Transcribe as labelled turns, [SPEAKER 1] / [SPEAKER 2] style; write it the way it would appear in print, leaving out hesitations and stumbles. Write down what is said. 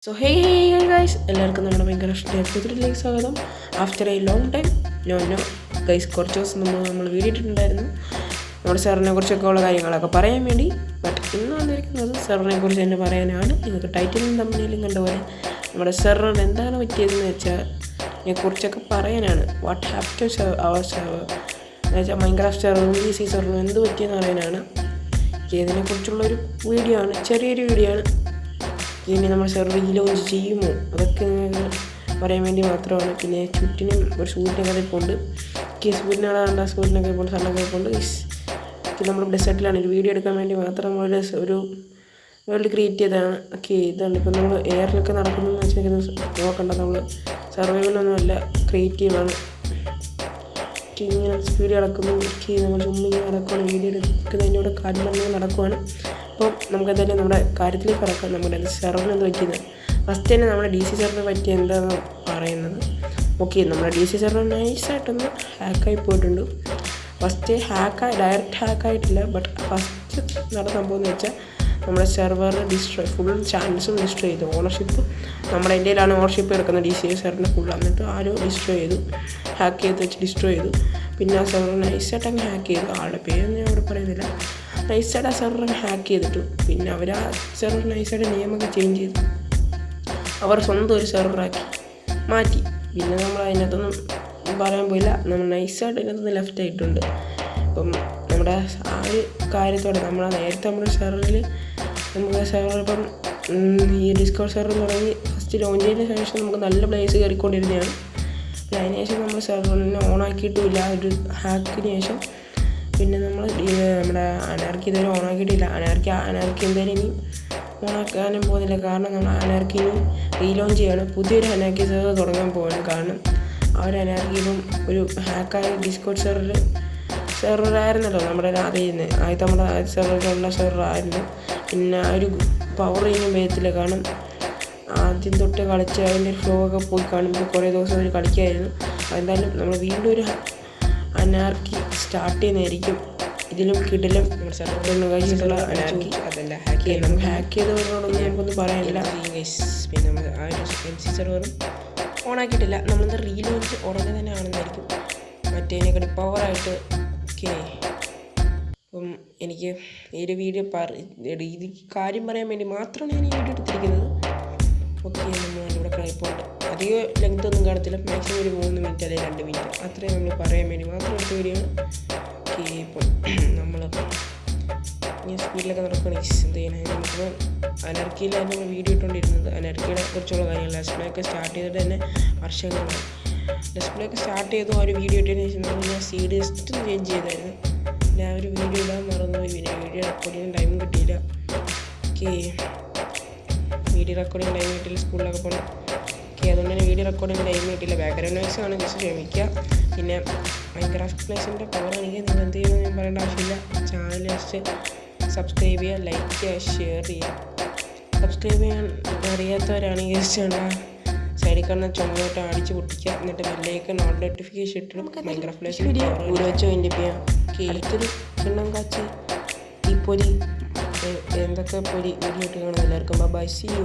[SPEAKER 1] So hey guys, എല്ലാവർക്കും നമ്മുടെ ഭയങ്കര സ്വാഗതം. After a long time no guys, കുറച്ച് ദിവസം നമ്മൾ വീഡിയോ ഇട്ടിട്ടുണ്ടായിരുന്നു നമ്മുടെ സാറിനെ കുറിച്ചൊക്കെ ഉള്ള കാര്യങ്ങളൊക്കെ പറയാൻ വേണ്ടി. ബട്ട് ഇന്ന് വന്നിരിക്കുന്നത് സാറിനെ കുറിച്ച് തന്നെ പറയാനാണ്. നിങ്ങൾക്ക് ടൈറ്റിലും തമ്മിലും കണ്ടുപോലെ നമ്മുടെ സാറിനോട് എന്താണ് പറ്റിയതെന്ന് വെച്ചാൽ ഇതിനെക്കുറിച്ചൊക്കെ പറയാനാണ്. What have to our server എന്ന് വെച്ചാൽ മൈൻക്രാഫ്റ്റ് സർവറും DC സർവറും എന്ത് പറ്റിയെന്ന് പറയാനാണ്. ഇതിനെക്കുറിച്ചുള്ളൊരു വീഡിയോ ആണ്, ചെറിയൊരു വീഡിയോ ആണ്. ഇനി നമ്മൾ സെർവർ ലോഞ്ച് ചെയ്യുമോ അതൊക്കെ പറയാൻ വേണ്ടി മാത്രമാണ്. പിന്നെ ചുറ്റിനും ഒരു സൂര്യനൊക്കെ ഇപ്പോൾ സൂര്യനാണ്, സൂര്യനൊക്കെ ഇപ്പോൾ സണ്ണൊക്കെ ഇപ്പോൾ നമ്മൾ ഡെസേർട്ടിലാണ് ഒരു വീഡിയോ എടുക്കാൻ വേണ്ടി മാത്രം നമ്മൾ ഒരു വേൾഡ് ക്രിയേറ്റ് ചെയ്തതാണ്. ഓക്കെ, ഇതാണ് ഇപ്പോൾ നമ്മൾ എയറിലൊക്കെ നടക്കുന്നതെന്ന് വെച്ചിരിക്കുന്നത്. നോക്കണ്ട, നമ്മൾ സർവൈവലൊന്നുമല്ല, ക്രിയേറ്റീവാണ്. ഇങ്ങനെ സ്പീഡ് നടക്കുന്നു. നമ്മൾ ചുമ്മാ ഇങ്ങനെ നടക്കുകയാണ്, വീഡിയോ എടുക്കുന്നതിൻ്റെ കൂടെ കാര്യം പറഞ്ഞാൽ നടക്കുവാണ്. അപ്പോൾ നമുക്ക് എന്തായാലും നമ്മുടെ കാര്യത്തിലേക്ക് കിടക്കാം. നമ്മുടെ സെർവറിന് എന്ത് പറ്റിയത് ഫസ്റ്റ് തന്നെ നമ്മുടെ DC സെർവറിനെ പറ്റി എന്താണെന്ന് പറയുന്നത്. ഓക്കെ, നമ്മുടെ DC സെർവർ നൈസായിട്ടൊന്ന് ഹാക്കായി പോയിട്ടുണ്ട്. ഫസ്റ്റ് ഡയറക്റ്റ് ഹാക്കായിട്ടില്ല, ബട്ട് ഫസ്റ്റ് നടന്ന സംഭവം എന്ന് വെച്ചാൽ നമ്മുടെ സെർവറിന് ഫുൾ ചാൻസും ഡിസ്ട്രോയ് ചെയ്തു. ഓണർഷിപ്പ് നമ്മുടെ ഇന്ത്യയിലാണ് ഓണർഷിപ്പ് എടുക്കുന്നത് DC സെർവറിൻ്റെ ഫുൾ. എന്നിട്ട് ആരോ ഡിസ്ട്രോയ് ചെയ്തു, ഹാക്ക് ചെയ്ത് വെച്ച് ഡിസ്ട്രോയ് ചെയ്തു. പിന്നെ ആ സെർവർ നൈസായിട്ട് അങ്ങ് ഹാക്ക് ചെയ്തു. ആളുടെ പേരൊന്നും ഞാൻ അവിടെ പറയുന്നില്ല. നൈസായിട്ട് ആ സെർവർ ഹാക്ക് ചെയ്തിട്ടു. പിന്നെ അവർ ആ സെർവർ നൈസായിട്ട് നിയമമൊക്കെ ചേഞ്ച് ചെയ്തു, അവർ സ്വന്തം ഒരു സെർവറാക്കി മാറ്റി. പിന്നെ നമ്മൾ അതിനകത്തൊന്നും പറയാൻ പോയില്ല. നമ്മൾ നൈസായിട്ട് അതിനകത്തൊന്ന് ലെഫ്റ്റ് ആയിട്ടുണ്ട്. അപ്പം നമ്മുടെ ആ ഒരു കാര്യത്തോടെ നേരത്തെ നമ്മുടെ സെർവറിൽ നമുക്ക് സെർവർ ഇപ്പം ഈ ഡിസ്കോഡ് സെർവർ തുടങ്ങി ഫസ്റ്റ് ലോഞ്ച് ചെയ്തതിന് ശേഷം നമുക്ക് നല്ല പ്ലേസ് കയറിക്കൊണ്ടിരുന്നതാണ്. പിന്നെ അതിനുശേഷം നമ്മൾ സെർവറിനെ ഓണാക്കിയിട്ടുമില്ല. ഒരു ഹാക്കിന് ശേഷം പിന്നെ നമ്മൾ നമ്മുടെ അനാർക്കി ഇതുവരെ ഓണാക്കിയിട്ടില്ല. അനാർക്കി എന്തായാലും ഇനി ഓണാക്കാനും പോകുന്നില്ല. കാരണം നമ്മൾ അനാർക്കി ഇനി റീലോഞ്ച് ചെയ്യണം, പുതിയൊരു അനാർക്കി സെർവർ തുടങ്ങാൻ പോവാണ്. കാരണം ആ ഒരു അനാർക്കി ഇപ്പം ഒരു ഹാക്കായ ഡിസ്കോഡ് സെർവറായിരുന്നല്ലോ നമ്മുടെ ആദ്യത്തെ നമ്മുടെ സെർവറിലുള്ള സെർവറായിരുന്നു. പിന്നെ ആ ഒരു പവർ ഇനിയും വരത്തില്ല. കാരണം ആദ്യം തൊട്ട് കളിച്ച് അതിൻ്റെ ഫ്ലോ ഒക്കെ പോയി കാണുമ്പോൾ കുറേ ദിവസം അവർ കളിക്കായിരുന്നു. എന്തായാലും നമ്മൾ വീണ്ടും ഒരു അനാർക്കി സ്റ്റാർട്ട് ചെയ്യുന്നതായിരിക്കും. ഇതിലും കിടിലും കഴിച്ചിട്ടുള്ള അനാർക്കി അതല്ല ഹാക്ക് ചെയ്ത് നമുക്ക് ഹാക്ക് ചെയ്തവരോടൊന്നും നമുക്കൊന്നും പറയാനില്ല. പിന്നെ നമ്മൾ ആ ഒരു MC സെർവറും ഓണാക്കിയിട്ടില്ല. നമ്മളത് റീലോഞ്ച് ഉടനെ തന്നെ ആണെന്നായിരിക്കും, മറ്റേതിനെക്കാട്ടി പവറായിട്ട്. ഓക്കെ, അപ്പം എനിക്ക് ഈ ഒരു വീഡിയോ ഇത് കാര്യം പറയാൻ വേണ്ടി മാത്രമാണ് ഞാൻ ഈ വീഡിയോ എടുത്തിരിക്കുന്നത്. ഓക്കെ, നമ്മളിവിടെ ക്രൈപ്പോണ്ട് അധികം ലെങ്ത് ഒന്നും കാണത്തില്ല. മാക്സിമം ഒരു 3 മിനിറ്റ് അല്ലെങ്കിൽ 2 മിനിറ്റ് അത്രയും നമ്മൾ പറയാൻ വേണ്ടി മാത്രം എടുത്ത വീഡിയോ ആണ്. ഓക്കെ, ഇപ്പം നമ്മൾ ഇങ്ങനെ സ്പീഡിലൊക്കെ നടക്കുകയാണ്. എന്ത് ചെയ്യാനായി നമുക്ക് അനർക്കിയിലായിരുന്നു നമ്മൾ വീഡിയോ ഇട്ടുകൊണ്ടിരുന്നത്. അനർക്കിയുടെ കുറിച്ചുള്ള കാര്യങ്ങൾ ഡിസ്പ്ലേ ഒക്കെ സ്റ്റാർട്ട് ചെയ്തിട്ട് തന്നെ വർഷങ്ങളായി. ഡിസ്പ്ലേ ഒക്കെ സ്റ്റാർട്ട് ചെയ്തു. ആ ഒരു വീഡിയോ ഇട്ടതിന് ശേഷം നമ്മൾ സീഡ് ജസ്റ്റ് ചേഞ്ച് ചെയ്തായിരുന്നു. പിന്നെ ആ ഒരു വീഡിയോ ഇടാൻ മറന്നുപോയി. പിന്നെ വീഡിയോ റെക്കോർഡ് ചെയ്യാൻ ടൈം കിട്ടിയില്ല. ഓക്കെ, വീഡിയോ റെക്കോർഡ് ചെയ്യാൻ ടൈം കിട്ടിയില്ല, സ്കൂളിലൊക്കെ പോകണം. ഓക്കെ, അതുകൊണ്ട് തന്നെ വീഡിയോ റെക്കോർഡ് ചെയ്യാൻ ടൈം കിട്ടിയില്ല. ബാക്ക്ഗ്രൗണ്ട് നോയ്സ് ആണ്, ജസ്റ്റ് ക്ഷമിക്കുക. പിന്നെ മൈൻക്രാഫ്റ്റ് പ്ലേസിൻ്റെ പവർ എനിക്ക് നിങ്ങൾ എന്ത് ചെയ്യുമെന്ന് ഞാൻ പറയേണ്ട ആവശ്യമില്ല. ചാനൽ ജസ്റ്റ് സബ്സ്ക്രൈബ് ചെയ്യുക, ലൈക്ക് ചെയ്യുക, ഷെയർ ചെയ്യുക. സബ്സ്ക്രൈബ് ചെയ്യാൻ അറിയാത്തവരാണെങ്കിൽ ജസ്റ്റ് സൈഡിൽ കാണുന്ന ചുമതോട്ട് അടിച്ച് പൊട്ടിക്കുക. എന്നിട്ട് ബെല്ലേക്ക് നോട്ടിഫിക്കേഷൻ ഇട്ടിട്ട് മൈൻക്രാഫ്റ്റ് പ്ലേസ് വീഡിയോ വെച്ച് അതിൻ്റെ അടുത്തൊരു കിണ്ണം കാച്ചി ഈ പൊരി എന്തൊക്കെ പൊരി വീഡിയോ ഇട്ട് കാണും. എല്ലാവർക്കും ബൈ, സീ യു.